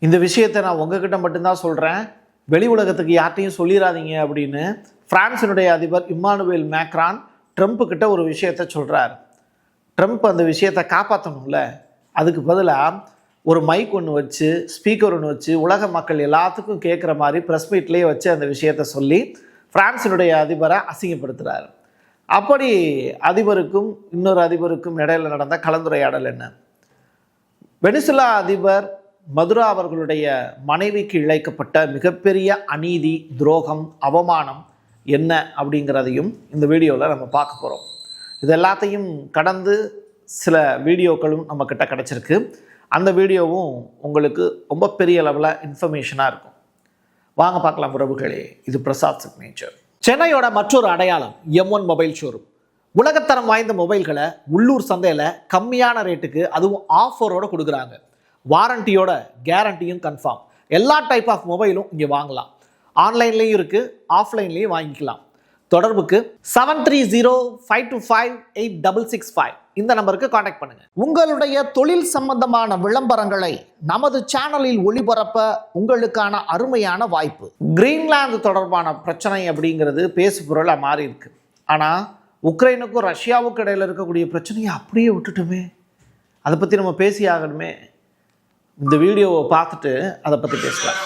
இந்த விஷயத்தை நான் உங்ககிட்ட மட்டும்தான் சொல்கிறேன், வெளி உலகத்துக்கு யார்ட்டையும் சொல்லிடாதீங்க அப்படின்னு பிரான்சினுடைய அதிபர் இம்மானுவேல் மேக்ரான் ட்ரம்ப்பு கிட்ட ஒரு விஷயத்த சொல்கிறார். ட்ரம்ப் அந்த விஷயத்தை காப்பாற்றணும்ல, அதுக்கு பதிலாக ஒரு மைக் ஒன்று வச்சு, ஸ்பீக்கர் ஒன்று வச்சு, உலக மக்கள் எல்லாத்துக்கும் கேட்குற மாதிரி ப்ரெஸ் மீட்லேயே வச்சு அந்த விஷயத்தை சொல்லி பிரான்சினுடைய அதிபரை அசிங்கப்படுத்துகிறார். அப்படி அதிபருக்கும் இன்னொரு அதிபருக்கும் இடையில் நடந்த கலந்துரையாடல் என்ன? வெனிசுலா அதிபர் மதுரா அவர்களுடைய மனைவிக்கு இழைக்கப்பட்ட மிகப்பெரிய அநீதி, துரோகம், அவமானம் என்ன அப்படிங்கிறதையும் இந்த வீடியோவில் நம்ம பார்க்க போகிறோம். இது எல்லாத்தையும் கடந்து சில வீடியோக்களும் நம்மக்கிட்ட கிடச்சிருக்கு. அந்த வீடியோவும் உங்களுக்கு ரொம்ப பெரிய லெவலில் இன்ஃபர்மேஷனாக இருக்கும். வாங்க பார்க்கலாம் உறவுகளே. இது பிரசாத் சிக்னேச்சர். சென்னையோட மற்றொரு அடையாளம் M1 மொபைல் ஷோரூம். உலகத்தரம் வாய்ந்த மொபைல்களை உள்ளூர் சந்தையில் கம்மியான ரேட்டுக்கு, அதுவும் ஆஃபரோடு கொடுக்குறாங்க. வாரண்டியோட கேரண்டியும் கன்ஃபார்ம். எல்லா டைப் ஆஃப் மொபைலும் இங்கே வாங்கலாம். ஆன்லைன்லேயும் இருக்குது, ஆஃப்லைன்லேயும் வாங்கிக்கலாம். தொடர்புக்கு 7305258665 இந்த நம்பருக்கு காண்டாக்ட் பண்ணுங்கள். உங்களுடைய தொழில் சம்பந்தமான விளம்பரங்களை நமது சேனலில் ஒளிபரப்ப உங்களுக்கான அருமையான வாய்ப்பு. கிரீன்லாந்து தொடர்பான பிரச்சனை அப்படிங்கிறது பேசுபொருளாக மாறி இருக்கு. ஆனால் உக்ரைனுக்கும் ரஷ்யாவுக்கும் இடையில் இருக்கக்கூடிய பிரச்சனையை அப்படியே விட்டுட்டுமே, அதை பற்றி நம்ம பேசி ஆகணுமே. இந்த வீடியோவை பார்த்துட்டு அதை பற்றி பேசலாம்.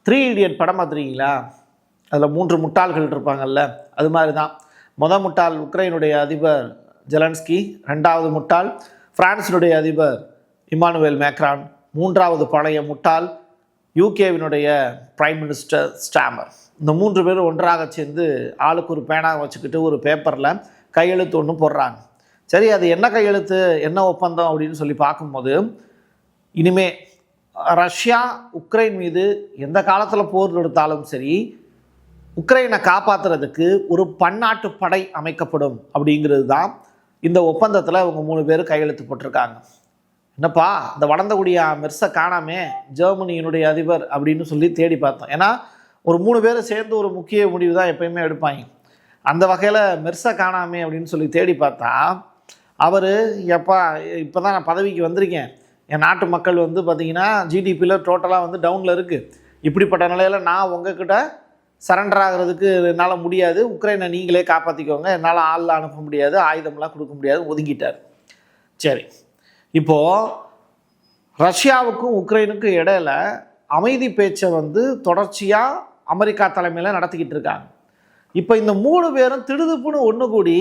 த்ரீ இடியட் படம் பார்த்துருக்கீங்களா? அதில் 3 முட்டாள்கள் இருப்பாங்கல்ல, அது மாதிரி தான். முட்டாள் உக்ரைனுடைய அதிபர் ஜெலன்ஸ்கி, 2வது முட்டாள் பிரான்சினுடைய அதிபர் இம்மானுவேல் மேக்ரான், 3வது பழைய முட்டாள் யூகேவினுடைய பிரைம் மினிஸ்டர் ஸ்டாமர். இந்த 3 பேரும் ஒன்றாக சேர்ந்து ஆளுக்கு ஒரு பேனா வச்சுக்கிட்டு ஒரு பேப்பரில் கையெழுத்து ஒன்று போடுறாங்க. சரி, அது என்ன கையெழுத்து, என்ன ஒப்பந்தம் அப்படின்னு சொல்லி பார்க்கும்போது, இனிமே ரஷ்யா உக்ரைன் மீது எந்த காலத்தில் போர் எடுத்தாலும் சரி, உக்ரைனை காப்பாற்றுறதுக்கு ஒரு பன்னாட்டு படை அமைக்கப்படும் அப்படிங்கிறது தான் இந்த ஒப்பந்தத்தில் அவங்க 3 பேர் கையெழுத்து போட்டிருக்காங்க. என்னப்பா, இந்த வளர்ந்தக்கூடிய மெர்ஸை காணாமே, ஜெர்மனியினுடைய அதிபர் அப்படின்னு சொல்லி தேடி பார்த்தோம். ஏன்னா ஒரு 3 பேர் சேர்ந்து ஒரு முக்கிய முடிவு தான் எப்பயுமே எடுப்பாங்க. அந்த வகையில் மெர்ஸை காணாமே அப்படின்னு சொல்லி தேடி பார்த்தா, அவர் எப்பா இப்போ தான் நான் பதவிக்கு வந்திருக்கேன், என் நாட்டு மக்கள் பார்த்திங்கன்னா ஜிடிபியில் டோட்டலாக டவுனில் இருக்குது, இப்படிப்பட்ட நிலையில் நான் உங்ககிட்ட சரண்டர் ஆகிறதுக்கு என்னால் முடியாது, உக்ரைனை நீங்களே காப்பாற்றிக்கோங்க, என்னால் ஆள் அனுப்ப முடியாது, ஆயுதம்லாம் கொடுக்க முடியாது, ஒதுங்கிட்டார். சரி, இப்போது ரஷ்யாவுக்கும் உக்ரைனுக்கும் இடையில அமைதி பேச்சை தொடர்ச்சியாக அமெரிக்கா தலைமையில் நடத்திக்கிட்டு இருக்காங்க. இப்போ இந்த 3 பேரும் திடுதுப்புன்னு ஒன்று கூடி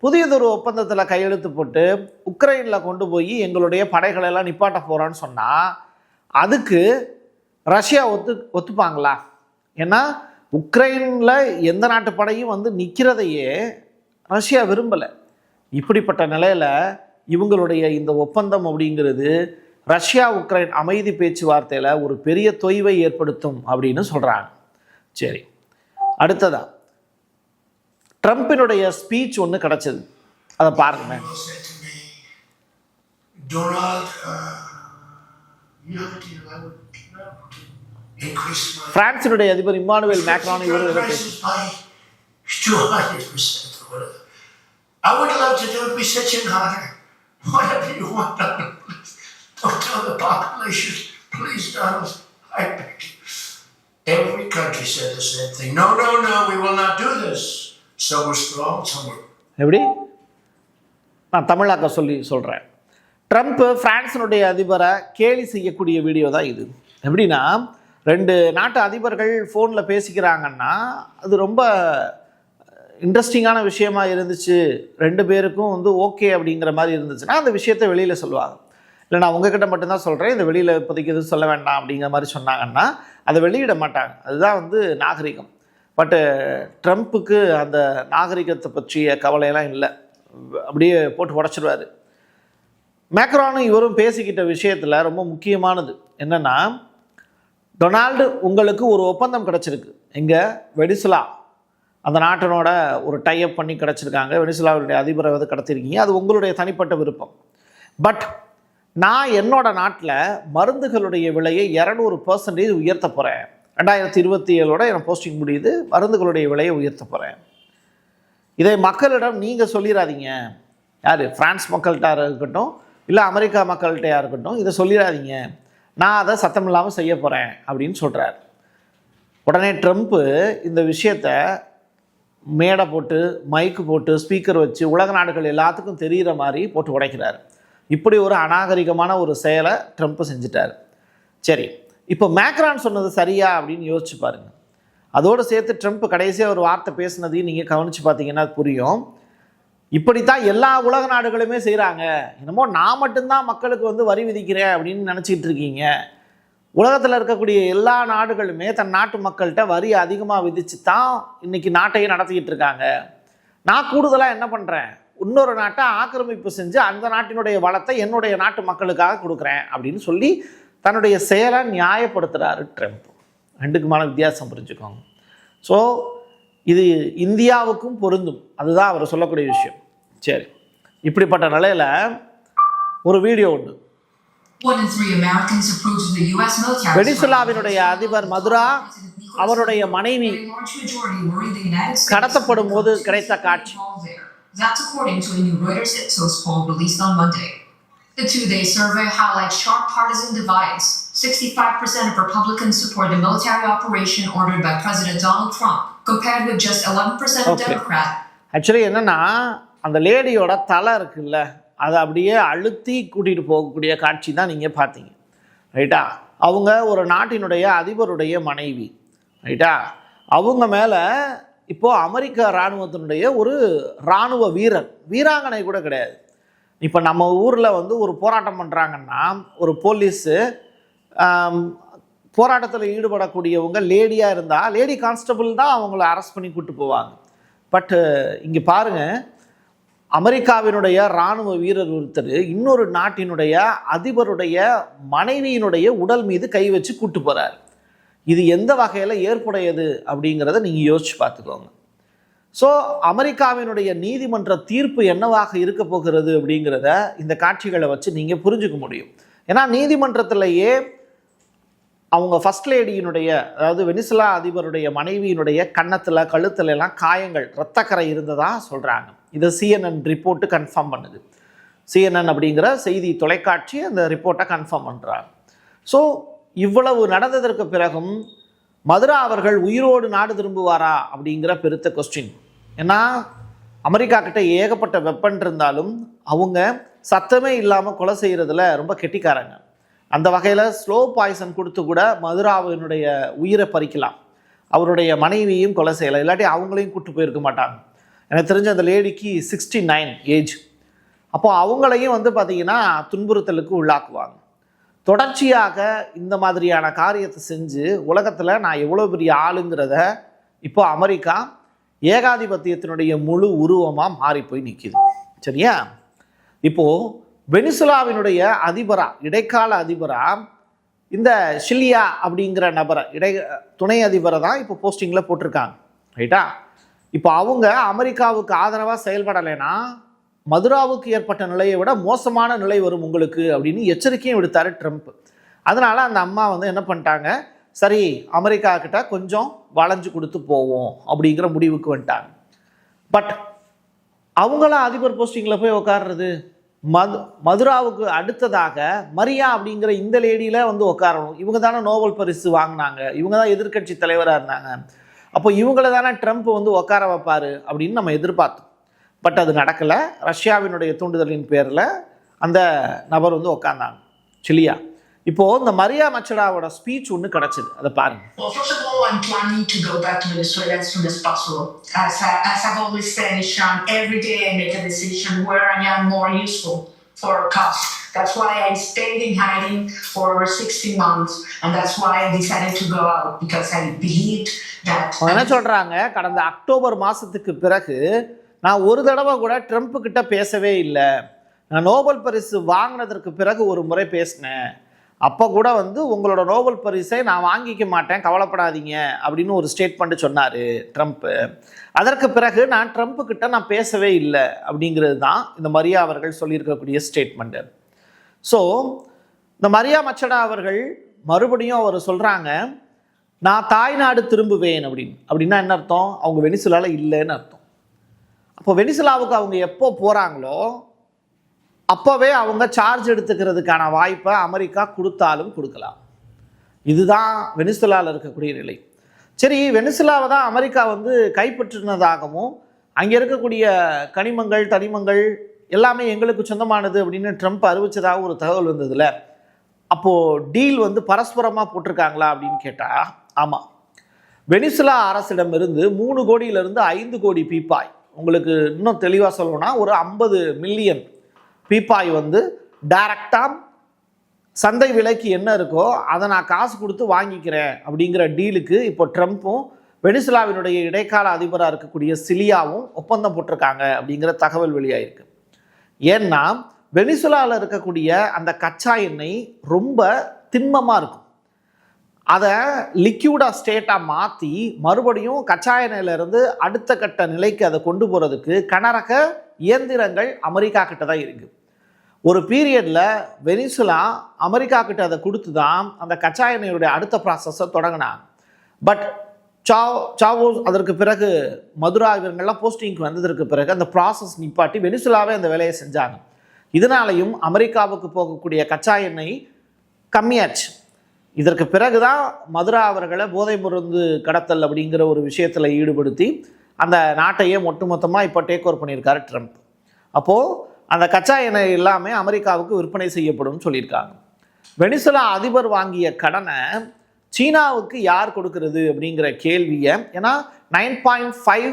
புதியதொரு ஒப்பந்தத்தில் கையெழுத்து போட்டு உக்ரைனில் கொண்டு போய் எங்களுடைய படைகளெல்லாம் நிப்பாட்ட போகிறான்னு சொன்னால் அதுக்கு ரஷ்யா ஒத்துப்பாங்களா? ஏன்னா உக்ரைனில் எந்த நாட்டு படையும் நிற்கிறதையே ரஷ்யா விரும்பலை. இப்படிப்பட்ட நிலையில் இவங்களுடைய இந்த ஒப்பந்தம் அப்படிங்கிறது ரஷ்யா உக்ரைன் அமைதி பேச்சுவார்த்தையில் ஒரு பெரிய தொய்வை ஏற்படுத்தும் அப்படின்னு சொல்கிறாங்க. சரி, அடுத்ததா ட்ரம்பினுடைய ஸ்பீச் ஒன்று கிடச்சிது, அதை பாருங்க. பிரான்சினுடைய அதிபர் இம்மானுவேல் மேக்ரான் இவர் I would love to do it be such an honor. Whatever you want, Donald, please. Don't tell the population. Please, Donald, I beg you. Every country said the same thing. No, we will not do this. Some were strong, some were... எப்படி? நான் தமிழாக்க சொல்கிறேன். Trump பிரான்சினுடைய அதிபரை கேலி செய்யக்கூடிய video தான் இது. எப்படின்னா, 2 நாட்டு அதிபர்கள் ஃபோனில் பேசிக்கிறாங்கன்னா அது ரொம்ப இன்ட்ரெஸ்டிங்கான விஷயமா இருந்துச்சு, 2 பேருக்கும் ஓகே அப்படிங்கிற மாதிரி இருந்துச்சுன்னா அந்த விஷயத்தை வெளியில் சொல்லுவாங்க. இல்லை நான் உங்ககிட்ட மட்டும்தான் சொல்கிறேன், இந்த வெளியில் இப்போதைக்கு எதுவும் சொல்ல வேண்டாம் அப்படிங்கிற மாதிரி சொன்னாங்கன்னா அதை வெளியிட மாட்டாங்க. அதுதான் நாகரிகம். பட்டு ட்ரம்ப்புக்கு அந்த நாகரிகத்தை பற்றிய கவலையெல்லாம் இல்லை, அப்படியே போட்டு உடச்சிடுவார். மேக்ரானும் இவரும் பேசிக்கிட்ட விஷயத்தில் ரொம்ப முக்கியமானது என்னென்னா, டொனால்டு உங்களுக்கு ஒரு ஒப்பந்தம் கிடச்சிருக்கு, எங்கே வெனிசுலா அந்த நாட்டினோட ஒரு டைப் பண்ணி கிடச்சிருக்காங்க, வெனிசுலாவுடைய அதிபரை கடத்திருக்கீங்க, அது உங்களுடைய தனிப்பட்ட விருப்பம். பட் நான் என்னோட நாட்டில் மருந்துகளுடைய விலையை 200% உயர்த்த போகிறேன், 2027 என் போஸ்டிங் முடியுது, மருந்துகளுடைய விலையை உயர்த்த போகிறேன். இதை மக்களிடம் நீங்கள் சொல்லிடாதீங்க. யார்? பிரான்ஸ் மக்கள்கிட்ட இருக்கட்டும், இல்லை அமெரிக்கா மக்கள்கிட்டையா இருக்கட்டும், இதை சொல்லிடாதீங்க, நான் அதை சத்தம் இல்லாமல் செய்ய போகிறேன் அப்படின்னு சொல்கிறார். உடனே ட்ரம்ப்பு இந்த விஷயத்தை மேடை போட்டு, மைக்கு போட்டு, ஸ்பீக்கர் வச்சு உலக நாடுகள் எல்லாத்துக்கும் தெரிகிற மாதிரி போட்டு உடைக்கிறார். இப்படி ஒரு அநாகரிகமான ஒரு செயலை ட்ரம்ப்பு செஞ்சிட்டார். சரி, இப்போ மேக்ரான் சொன்னது சரியா அப்படின்னு யோசிச்சு பாருங்கள். அதோடு சேர்த்து ட்ரம்ப் கடைசியாக ஒரு வார்த்தை பேசுனதையும் நீங்கள் கவனித்து பார்த்தீங்கன்னா புரியும். இப்படித்தான் எல்லா உலக நாடுகளுமே செய்கிறாங்க, என்னமோ நான் மட்டும்தான் மக்களுக்கு வந்து வரி விதிக்கிறேன் அப்படின்னு நினச்சிக்கிட்டு இருக்கீங்க. உலகத்தில் இருக்கக்கூடிய எல்லா நாடுகளுமே தன் நாட்டு மக்கள்கிட்ட வரி அதிகமாக விதித்து தான் இன்றைக்கி நாட்டையே நடத்திக்கிட்டு இருக்காங்க. நான் கூடுதலாக என்ன பண்ணுறேன், இன்னொரு நாட்டை ஆக்கிரமிப்பு செஞ்சு அந்த நாட்டினுடைய வளத்தை என்னுடைய நாட்டு மக்களுக்காக கொடுக்குறேன் அப்படின்னு சொல்லி தன்னுடைய செயலை நியாயப்படுத்துகிறாரு ட்ரம்ப். ரெண்டுக்குமான வித்தியாசம் புரிஞ்சுக்கோங்க. ஸோ இது இந்தியாவுக்கும் பொருந்தும், அதுதான் அவர் சொல்லக்கூடிய விஷயம். சரி, இப்படிப்பட்ட நிலையில் ஒரு வீடியோ உண்டு. வெனிசுலாவினுடைய அதிபர் மதுரா அவருடைய மனைவி கடத்தப்படும் போது கிடைத்த காட்சி. That's according to a new Reuters Ipsos poll released on Monday. The two-day survey highlights sharp partisan divides. 65% of Republicans support the military operation ordered by President Donald Trump, compared with just 11% of Democrats. Actually என்னன்னா, அந்த லேடியோட தலை இருக்குல்ல, அதை அப்படியே அழுத்தி கூட்டிகிட்டு போகக்கூடிய காட்சி தான் நீங்கள் பார்த்தீங்க. ரைட்டா? அவங்க ஒரு நாட்டினுடைய அதிபருடைய மனைவி. ரைட்டா? அவங்க மேலே இப்போது அமெரிக்க இராணுவத்தினுடைய ஒரு இராணுவ வீராங்கனை கூட கிடையாது. இப்போ நம்ம ஊரில் வந்து ஒரு போராட்டம் பண்ணுறாங்கன்னா, ஒரு போலீஸு போராட்டத்தில் ஈடுபடக்கூடியவங்க லேடியாக இருந்தால் லேடி கான்ஸ்டபிள் தான் அவங்கள அரெஸ்ட் பண்ணி கூப்பிட்டு போவாங்க. பட்டு இங்கே பாருங்கள், அமெரிக்காவினுடைய இராணுவ வீரர் ஒருத்தர் இன்னொரு நாட்டினுடைய அதிபருடைய மனைவியினுடைய உடல் மீது கை வச்சு கூப்பிட்டு போகிறார். இது எந்த வகையில் ஏற்புடையது அப்படிங்கிறத நீங்கள் யோசிச்சு பார்த்துக்கோங்க. ஸோ அமெரிக்காவினுடைய நீதிமன்ற தீர்ப்பு என்னவாக இருக்க போகிறது அப்படிங்கிறத இந்த காட்சிகளை வச்சு நீங்கள் புரிஞ்சுக்க முடியும். ஏன்னா நீதிமன்றத்திலேயே அவங்க ஃபர்ஸ்ட் லேடியினுடைய, அதாவது வெனிசுலா அதிபருடைய மனைவியினுடைய கன்னத்தில் கழுத்துல எல்லாம் காயங்கள், இரத்தக்கரை இருந்ததாக சொல்கிறாங்க. இதை CNN ரிப்போர்ட்டு கன்ஃபார்ம் பண்ணுது. CNN அப்படிங்கிற செய்தி தொலைக்காட்சி அந்த ரிப்போர்ட்டை கன்ஃபார்ம் பண்ணுறாங்க. ஸோ இவ்வளவு நடந்ததற்கு பிறகும் மதுரா அவர்கள் உயிரோடு நாடு திரும்புவாரா அப்படிங்கிற பெருத்த கொஸ்டின். ஏன்னா அமெரிக்கா கிட்ட ஏகப்பட்ட வெப்பன் இருந்தாலும் அவங்க சத்தமே இல்லாமல் கொலை செய்கிறதுல ரொம்ப கெட்டிக்காரங்க. அந்த வகையில் ஸ்லோ பாய்சன் கொடுத்து கூட மதுராவினுடைய உயிரை பறிக்கலாம், அவருடைய மனைவியும் கொலை செய்யலாம், இல்லாட்டி அவங்களையும் கூப்பிட்டு போயிருக்க மாட்டாங்க. எனக்கு தெரிஞ்ச அந்த லேடிக்கு 69 ஏஜ். அப்போது அவங்களையும் வந்து பார்த்திங்கன்னா துன்புறுத்தலுக்கு உள்ளாக்குவாங்க. தொடர்ச்சியாக இந்த மாதிரியான காரியத்தை செஞ்சு உலகத்தில் நான் எவ்வளோ பெரிய ஆளுங்கிறத இப்போ அமெரிக்கா ஏகாதிபத்தியத்தினுடைய முழு உருவமாக மாறி போய் நிற்கிது. சரியா? இப்போது வெனிசுலாவினுடைய இடைக்கால அதிபராக இந்த ஷிலியா அப்படிங்கிற நபரை துணை அதிபரை தான் இப்போ போஸ்டிங்கில் போட்டிருக்காங்க. ரைட்டா? இப்போ அவங்க அமெரிக்காவுக்கு ஆதரவாக செயல்படலைன்னா மதுராவுக்கு ஏற்பட்ட நிலையை விட மோசமான நிலை வரும் உங்களுக்கு அப்படின்னு எச்சரிக்கையும் விடுத்தார் ட்ரம்ப். அதனால் அந்த அம்மா வந்து என்ன பண்ணிட்டாங்க, சரி அமெரிக்கா கிட்ட கொஞ்சம் வளைஞ்சு கொடுத்து போவோம் அப்படிங்கிற முடிவுக்கு வந்துட்டாங்க. பட் அவங்களாம் அதிபர் போஸ்டிங்கில் போய் உட்கார்றது, மதுராவுக்கு அடுத்ததாக மரியா அப்படிங்கிற இந்த லேடியில் வந்து உட்காரணும். இவங்க தானே நோபல் பரிசு வாங்கினாங்க, இவங்க தான் எதிர்கட்சி தலைவராக இருந்தாங்க. அப்போ இவங்கள தானே ட்ரம்ப் வந்து உட்கார வைப்பார் அப்படின்னு நம்ம எதிர்பார்த்தோம். பட் அது நடக்கலை. ரஷ்யாவினுடைய தூண்டுதலின் பேரில் அந்த நபர் வந்து உட்கார்ந்தாங்க, சிலியா. இப்போது இந்த மரியா மச்சடாவோட ஸ்பீச் ஒன்று கிடச்சிது, அதை பாருங்க. Well, first of all, I'm planning to go back to Venezuela as soon as possible. As I've always said, Sean, every day I make a decision where I am more useful for a cause. That's why I stayed in hiding for over 16 months, and that's why I decided to go out, because I believed that... என்ன சொல்கிறாங்க, கடந்த October மாதத்துக்கு பிறகு நான் ஒரு தடவை கூட Trump கிட்ட பேசவே இல்லை. நான் நோபல் பரிசு வாங்கினதற்கு பிறகு ஒரு முறை பேசினேன், அப்போ கூட வந்து உங்களோட நோபல் பரிசை நான் வாங்கிக்க மாட்டேன், கவலைப்படாதீங்க அப்படின்னு ஒரு ஸ்டேட்மெண்ட் சொன்னார் ட்ரம்ப்பு. அதற்கு பிறகு நான் ட்ரம்ப்பு கிட்ட நான் பேசவே இல்லை அப்படிங்கிறது தான் இந்த மரியா அவர்கள் சொல்லியிருக்கக்கூடிய ஸ்டேட்மெண்ட்டு. ஸோ இந்த மரியா மச்சடா அவர்கள் மறுபடியும் அவர் சொல்கிறாங்க, நான் தாய்நாடு திரும்புவேன் அப்படின்னா என்ன அர்த்தம்? அவங்க வெனிசுலாவில் இல்லைன்னு அர்த்தம். அப்போ வெனிசுலாவுக்கு அவங்க எப்போ போகிறாங்களோ அப்போவே அவங்க சார்ஜ் எடுத்துக்கிறதுக்கான வாய்ப்பை அமெரிக்கா கொடுத்தாலும் கொடுக்கலாம். இதுதான் வெனிசுலாவில் இருக்கக்கூடிய நிலை. சரி, வெனிசுலாவை தான் அமெரிக்கா வந்து கைப்பற்றினதாகவும் அங்கே இருக்கக்கூடிய கனிமங்கள் தனிமங்கள் எல்லாமே எங்களுக்கு சொந்தமானது அப்படின்னு ட்ரம்ப் அறிவிச்சதாக ஒரு தகவல் வந்ததில்ல. அப்போது டீல் வந்து பரஸ்பரமாக போட்டிருக்காங்களா அப்படின்னு கேட்டால் ஆமாம். வெனிசுலா அரசிடமிருந்து 3 கோடியிலிருந்து 5 கோடி பீப்பாய், உங்களுக்கு இன்னும் தெளிவாக சொல்லணும்னா ஒரு 50 மில்லியன் பீப்பாய் வந்து டைரக்டாக சந்தை விலைக்கு என்ன இருக்கோ அதை நான் காசு கொடுத்து வாங்கிக்கிறேன் அப்படிங்கிற டீலுக்கு இப்போ ட்ரம்ப்பும் வெனிசுலாவினுடைய இடைக்கால அதிபராக இருக்கக்கூடிய சிலியாவும் ஒப்பந்தம் போட்டிருக்காங்க அப்படிங்கிற தகவல் வெளியாயிருக்கு. ஏன்னா வெனிசுலாவில் இருக்கக்கூடிய அந்த கச்சா எண்ணெய் ரொம்ப திண்மமாக இருக்கும். அதை லிக்யூடாக ஸ்டேட்டாக மாற்றி மறுபடியும் கச்சா எண்ணெயிலேருந்து அடுத்த கட்ட நிலைக்கு அதை கொண்டு போகிறதுக்கு கனரக இயந்திரங்கள் அமெரிக்கா கிட்ட தான் இருக்குது. ஒரு பீரியடில் வெனிசுலா அமெரிக்கா கிட்ட அதை கொடுத்து தான் அந்த கச்சா எண்ணெயுடைய அடுத்த ப்ராசஸை தொடங்கினாங்க. பட் சாவோஸ் அதற்கு பிறகு மதுரா இவங்கெல்லாம் போஸ்டிங்க்கு வந்ததற்கு பிறகு அந்த ப்ராசஸ் நிப்பாட்டி வெனிசுலாவே அந்த வேலையை செஞ்சாங்க. இதனாலையும் அமெரிக்காவுக்கு போகக்கூடிய கச்சா எண்ணெய் கம்மியாச்சு. இதற்கு பிறகு தான் மதுரா அவர்களை போதை மருந்து கடத்தல் அப்படிங்கிற ஒரு விஷயத்தில் ஈடுபடுத்தி அந்த நாட்டையே ஒட்டுமொத்தமாக இப்போ டேக் ஓவர் பண்ணியிருக்காரு ட்ரம்ப். அப்போது அந்த கச்சா எண்ணெய் எல்லாமே அமெரிக்காவுக்கு விற்பனை செய்யப்படும் சொல்லியிருக்காங்க. வெனிசுலா அதிபர் வாங்கிய கடனை சீனாவுக்கு யார் கொடுக்கறது அப்படிங்கிற கேள்வியை, ஏன்னா 9.5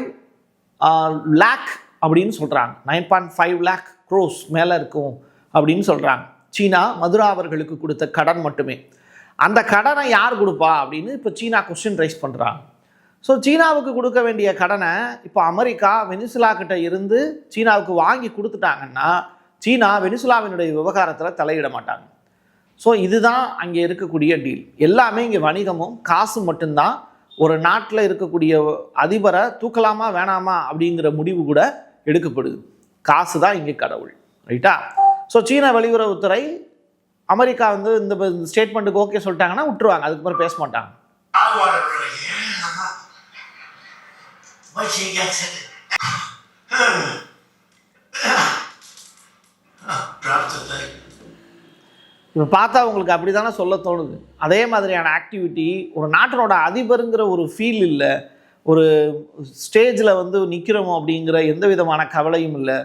லேக் அப்படின்னு சொல்கிறாங்க, 9.5 லேக் க்ரோஸ் மேலே இருக்கும் அப்படின்னு சொல்கிறாங்க. சீனா மதுரா அவர்களுக்கு கொடுத்த கடன் மட்டுமே. அந்த கடனை யார் கொடுப்பா அப்படின்னு இப்போ சீனா கொஸ்டின் ரைஸ் பண்ணுறாங்க. ஸோ சீனாவுக்கு கொடுக்க வேண்டிய கடனை இப்போ அமெரிக்கா வெனிசுலா கிட்ட இருந்து சீனாவுக்கு வாங்கி கொடுத்துட்டாங்கன்னா சீனா வெனிசுலாவினுடைய விவகாரத்தில் தலையிட மாட்டாங்க. ஸோ இதுதான் அங்கே இருக்கக்கூடிய டீல். எல்லாமே இங்கே வணிகமும் காசு மட்டும்தான். ஒரு நாட்டில் இருக்கக்கூடிய அதிபரை தூக்கலாமா வேணாமா அப்படிங்கிற முடிவு கூட எடுக்கப்படுது. காசு தான் இங்கே கடவுள், ரைட்டா? ஸோ சீன வெளியுறவுத்துறை அமெரிக்கா வந்து இந்த ஸ்டேட்மெண்ட்டுக்கு ஓகே சொல்லிட்டாங்கன்னா விட்டுருவாங்க, அதுக்கப்புறம் பேச மாட்டாங்க. What she gets it. Drop the thing. இப்போ பார்த்தா உங்களுக்கு அப்படி தானே சொல்ல தோணுது. அதே மாதிரியான ஆக்டிவிட்டி ஒரு நாட்டினோட அதிபருங்கிற ஒரு ஃபீல் இல்லை. ஒரு ஸ்டேஜில் வந்து நிற்கிறோமோ அப்படிங்கிற எந்த விதமான கவலையும் இல்லை.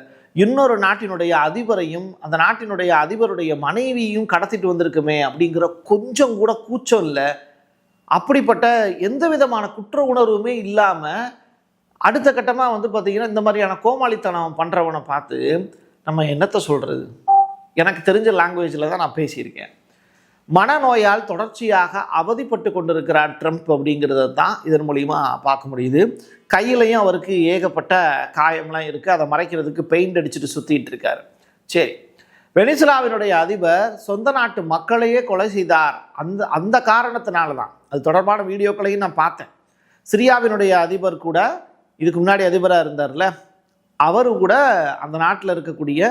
இன்னொரு நாட்டினுடைய அதிபரையும் அந்த நாட்டினுடைய அதிபருடைய மனைவியையும் கடத்திட்டு வந்திருக்குமே அப்படிங்கிற கொஞ்சம் கூட கூச்சம் இல்லை. அப்படிப்பட்ட எந்த விதமான குற்ற உணர்வுமே இல்லாமல் அடுத்த கட்டமாக வந்து பார்த்திங்கன்னா இந்த மாதிரியான கோமாளித்தனம் பண்ணுறவனை பார்த்து நம்ம என்னத்தை சொல்கிறது? எனக்கு தெரிஞ்ச லாங்குவேஜில் தான் நான் பேசியிருக்கேன். மனநோயால் தொடர்ச்சியாக அவதிப்பட்டு கொண்டிருக்கிறார் ட்ரம்ப் அப்படிங்கிறத தான் இதன் மூலிமா பார்க்க முடியுது. கையிலையும் அவருக்கு ஏகப்பட்ட காயம்லாம் இருக்குது. அதை மறைக்கிறதுக்கு பெயிண்ட் அடிச்சுட்டு சுற்றிட்டு இருக்கார். சரி, வெனிசுலாவினுடைய அதிபர் சொந்த நாட்டு மக்களையே கொலை செய்தார். அந்த காரணத்தினால தான் அது தொடர்பான வீடியோக்களையும் நான் பார்த்தேன். சிரியாவினுடைய அதிபர் கூட இதுக்கு முன்னாடி அதிபராக இருந்தார்ல, அவரு கூட அந்த நாட்டில் இருக்கக்கூடிய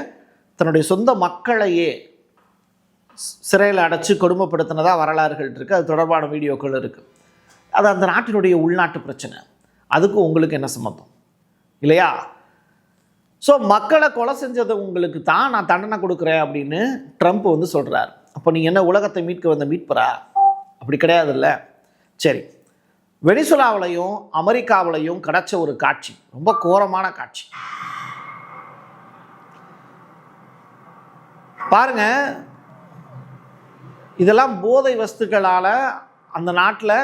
தன்னுடைய சொந்த மக்களையே சிறையில் அடைச்சி கொடுமைப்படுத்தினதாக வரலாறுகள் இருக்குது. அது தொடர்பான வீடியோக்கள் இருக்குது. அது அந்த நாட்டினுடைய உள்நாட்டு பிரச்சனை. அதுக்கு உங்களுக்கு என்ன சம்மந்தம் இல்லையா? ஸோ மக்களை கொலை செஞ்சது உங்களுக்கு தான் நான் தண்டனை கொடுக்குறேன் அப்படின்னு ட்ரம்ப் வந்து சொல்கிறார். அப்போ நீங்கள் என்ன உலகத்தை மீட்க வந்த மீட்பரா? அப்படி கிடையாதுல்ல. சரி, வெனிசுலாவிலையும் அமெரிக்காவிலையும் கிடைச்ச ஒரு காட்சி ரொம்ப கோரமான காட்சி பாருங்க. இதெல்லாம் போதை வஸ்துக்களால் அந்த நாட்டில்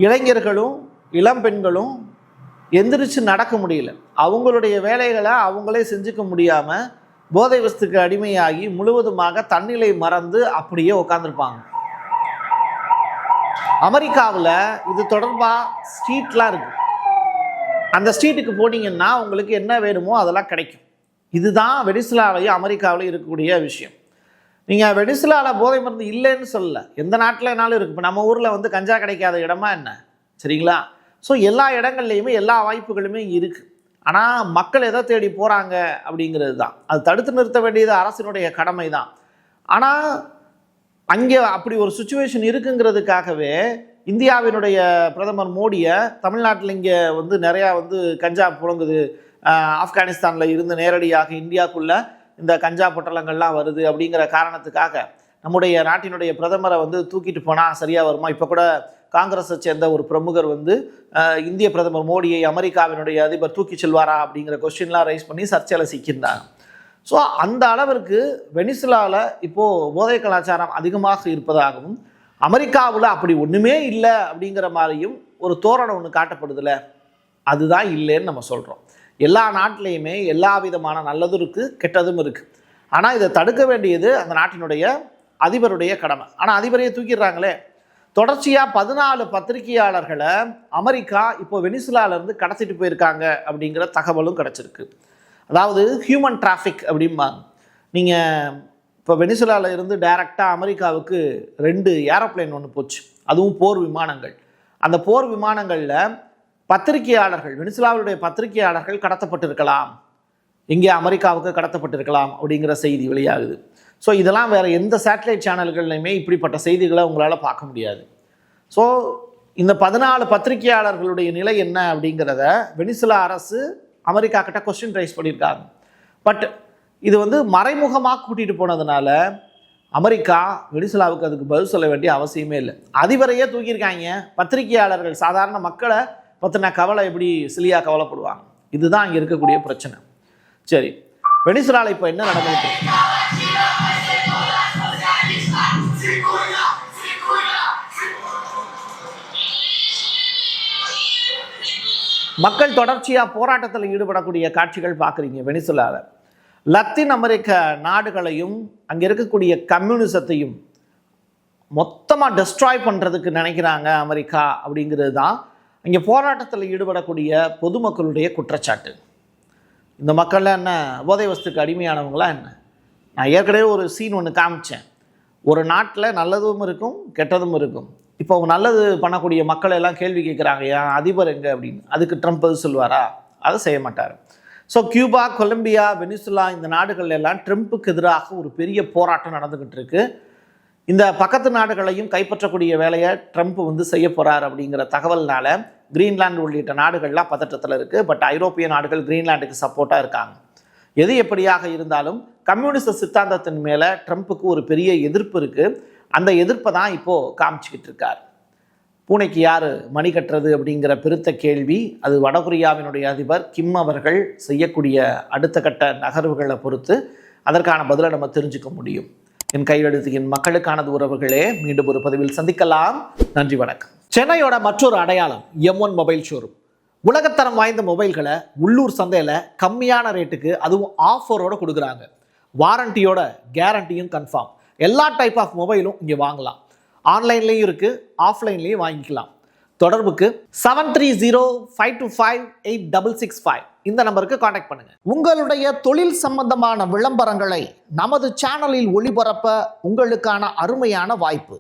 இளைஞர்களும் இளம் பெண்களும் எந்திரிச்சு நடக்க முடியல. அவங்களுடைய வேலைகளை அவங்களே செஞ்சுக்க முடியாமல் போதை வஸ்துக்கு அடிமையாகி முழுவதுமாக தன்னிலை மறந்து அப்படியே உட்காந்துருப்பாங்க. அமெரிக்காவில் இது தொடர்பாக ஸ்ட்ரீட்லாம் இருக்குது. அந்த ஸ்ட்ரீட்டுக்கு போனீங்கன்னா உங்களுக்கு என்ன வேணுமோ அதெல்லாம் கிடைக்கும். இதுதான் வெனிசுலாவிலையும் அமெரிக்காவிலையும் இருக்கக்கூடிய விஷயம். நீங்கள் வெனிசுலாவில் போதை மருந்து இல்லைன்னு சொல்லலை, எந்த நாட்டில்னாலும் இருக்குது. இப்போ நம்ம ஊரில் வந்து கஞ்சா கிடைக்காத இடமா என்ன? சரிங்களா? ஸோ எல்லா இடங்கள்லையுமே எல்லா வாய்ப்புகளுமே இருக்குது. ஆனால் மக்கள் எதை தேடி போகிறாங்க அப்படிங்கிறது தான். அது தடுத்து நிறுத்த வேண்டியது அரசினுடைய கடமை தான். ஆனால் அங்கே அப்படி ஒரு சுச்சுவேஷன் இருக்குங்கிறதுக்காகவே இந்தியாவினுடைய பிரதமர் மோடியை தமிழ்நாட்டில் இங்கே வந்து நிறையா வந்து கஞ்சா புழங்குது, ஆப்கானிஸ்தானில் இருந்து நேரடியாக இந்தியாவுக்குள்ளே இந்த கஞ்சா பொட்டலங்கள்லாம் வருது அப்படிங்கிற காரணத்துக்காக நம்முடைய நாட்டினுடைய பிரதமரை வந்து தூக்கிட்டு போனால் சரியாக வருமா? இப்போ கூட காங்கிரஸை சேர்ந்த ஒரு பிரமுகர் வந்து இந்திய பிரதமர் மோடியை அமெரிக்காவினுடைய அதிபர் தூக்கி செல்வாரா அப்படிங்கிற கொஸ்டின்லாம் ரைஸ் பண்ணி சர்ச்சையில் சிக்கியிருந்தாங்க. ஸோ அந்த அளவிற்கு வெனிசுலாவில் இப்போது போதை கலாச்சாரம் அதிகமாக இருப்பதாகவும் அமெரிக்காவில் அப்படி ஒன்றுமே இல்லை அப்படிங்கிற மாதிரியும் ஒரு தோரணம் ஒன்று காட்டப்படுதில்ல, அதுதான் இல்லைன்னு நம்ம சொல்கிறோம். எல்லா நாட்டிலையுமே எல்லா விதமான நல்லதும் இருக்குது, கெட்டதும் இருக்குது. ஆனால் இதை தடுக்க வேண்டியது அந்த நாட்டினுடைய அதிபருடைய கடமை. ஆனால் அதிபரையே தூக்கிடுறாங்களே. தொடர்ச்சியாக 14 பத்திரிகையாளர்களை அமெரிக்கா இப்போ வெனிசுலாவிலேருந்து கடத்திட்டு போயிருக்காங்க அப்படிங்கிற தகவலும் கிடச்சிருக்கு. அதாவது ஹியூமன் டிராஃபிக் அப்படிம்பாங்க. நீங்கள் இப்போ வெனிசுலாவில் இருந்து டைரெக்டாக அமெரிக்காவுக்கு 2 ஏரோப்ளேன் ஒன்று போச்சு, அதுவும் போர் விமானங்கள். அந்த போர் விமானங்களில் பத்திரிகையாளர்கள், வெனிசுலாவுடைய பத்திரிகையாளர்கள் கடத்தப்பட்டிருக்கலாம், இங்கே அமெரிக்காவுக்கு கடத்தப்பட்டிருக்கலாம் அப்படிங்கிற செய்தி வெளியாகுது. ஸோ இதெல்லாம் வேறு எந்த சேட்டலைட் சேனல்கள்லையுமே இப்படிப்பட்ட செய்திகளை உங்களால் பார்க்க முடியாது. ஸோ இந்த 14 பத்திரிகையாளர்களுடைய நிலை என்ன அப்படிங்கிறத வெனிசுலா அரசு அமெரிக்கா கிட்ட கொஸ்டின் ரைஸ் பண்ணியிருக்காங்க. பட் இது வந்து மறைமுகமாக கூட்டிகிட்டு போனதுனால அமெரிக்கா வெனிசுலாவுக்கு அதுக்கு பதில் சொல்ல வேண்டிய அவசியமே இல்லை. அதிபரையே தூக்கியிருக்காங்க, பத்திரிகையாளர்கள் சாதாரண மக்களை பற்றின கவலை எப்படி சிலியாக கவலைப்படுவாங்க? இதுதான் அங்கே இருக்கக்கூடிய பிரச்சனை. சரி, வெனிசுலாவில் இப்போ என்ன நடந்துட்டு இருக்கு? மக்கள் தொடர்ச்சியாக போராட்டத்தில் ஈடுபடக்கூடிய காட்சிகள் பார்க்குறீங்க வெனிசுலாவில். லத்தீன் அமெரிக்க நாடுகளையும் அங்கே இருக்கக்கூடிய கம்யூனிசத்தையும் மொத்தமாக டெஸ்ட்ராய் பண்ணுறதுக்கு நினைக்கிறாங்க அமெரிக்கா அப்படிங்கிறது தான் அங்கே போராட்டத்தில் ஈடுபடக்கூடிய பொதுமக்களுடைய குற்றச்சாட்டு. இந்த மக்கள்லாம் என்ன போதை வஸ்துக்கு அடிமையானவங்களா என்ன? நான் ஏற்கனவே ஒரு சீன் ஒன்று காமிச்சேன். ஒரு நாட்டில் நல்லதும் இருக்கும் கெட்டதும் இருக்கும். இப்போ அவங்க நல்லது பண்ணக்கூடிய மக்களை எல்லாம் கேள்வி கேட்குறாங்க, ஏன் அதிபர் எங்கே அப்படின்னு. அதுக்கு ட்ரம்ப் பதில் சொல்லுவாரா? அதை செய்ய மாட்டார். ஸோ கியூபா, கொலம்பியா, வெனிசுலா இந்த நாடுகள் எல்லாம் ட்ரம்ப்புக்கு எதிராக ஒரு பெரிய போராட்டம் நடந்துக்கிட்டு இருக்கு. இந்த பக்கத்து நாடுகளையும் கைப்பற்றக்கூடிய வேலையை ட்ரம்ப் வந்து செய்ய போகிறார் அப்படிங்கிற தகவல்னால கிரீன்லாந்து உள்ளிட்ட நாடுகள்லாம் பதற்றத்தில் இருக்குது. பட் ஐரோப்பிய நாடுகள் கிரீன்லாண்டுக்கு சப்போர்ட்டாக இருக்காங்க. எது எப்படியாக இருந்தாலும் கம்யூனிஸ்ட் சித்தாந்தத்தின் மேலே ட்ரம்ப்புக்கு ஒரு பெரிய எதிர்ப்பு இருக்குது. அந்த எதிர்ப்பை தான் இப்போது காமிச்சிக்கிட்டு இருக்கார். பூனைக்கு யார் மணி கட்டுறது அப்படிங்கிற பெருத்த கேள்வி அது வடகொரியாவினுடைய அதிபர் கிம் அவர்கள் செய்யக்கூடிய அடுத்த கட்ட நகர்வுகளை பொறுத்து அதற்கான பதிலை நம்ம தெரிஞ்சுக்க முடியும். என் கையெழுத்து என் மக்களுக்கானது உறவுகளே. மீண்டும் ஒரு பதிவில் சந்திக்கலாம். நன்றி, வணக்கம். சென்னையோட மற்றொரு அடையாளம் M1 மொபைல் ஷோரூம். உலகத்தரம் வாய்ந்த மொபைல்களை உள்ளூர் சந்தையில் கம்மியான ரேட்டுக்கு அதுவும் ஆஃபரோடு கொடுக்குறாங்க. வாரண்டியோட கேரண்டியும் கன்ஃபார்ம். எல்லா டைப் ஆஃப் மொபைலும் இங்கே வாங்கலாம். ஆன்லைன்லேயும் இருக்குது, ஆஃப்லைன்லேயும் வாங்கிக்கலாம். தொடர்புக்கு 7305258665 இந்த நம்பருக்கு காண்டாக்ட் பண்ணுங்கள். உங்களுடைய தொழில் சம்பந்தமான விளம்பரங்களை நமது சேனலில் ஒளிபரப்ப உங்களுக்கான அருமையான வாய்ப்பு.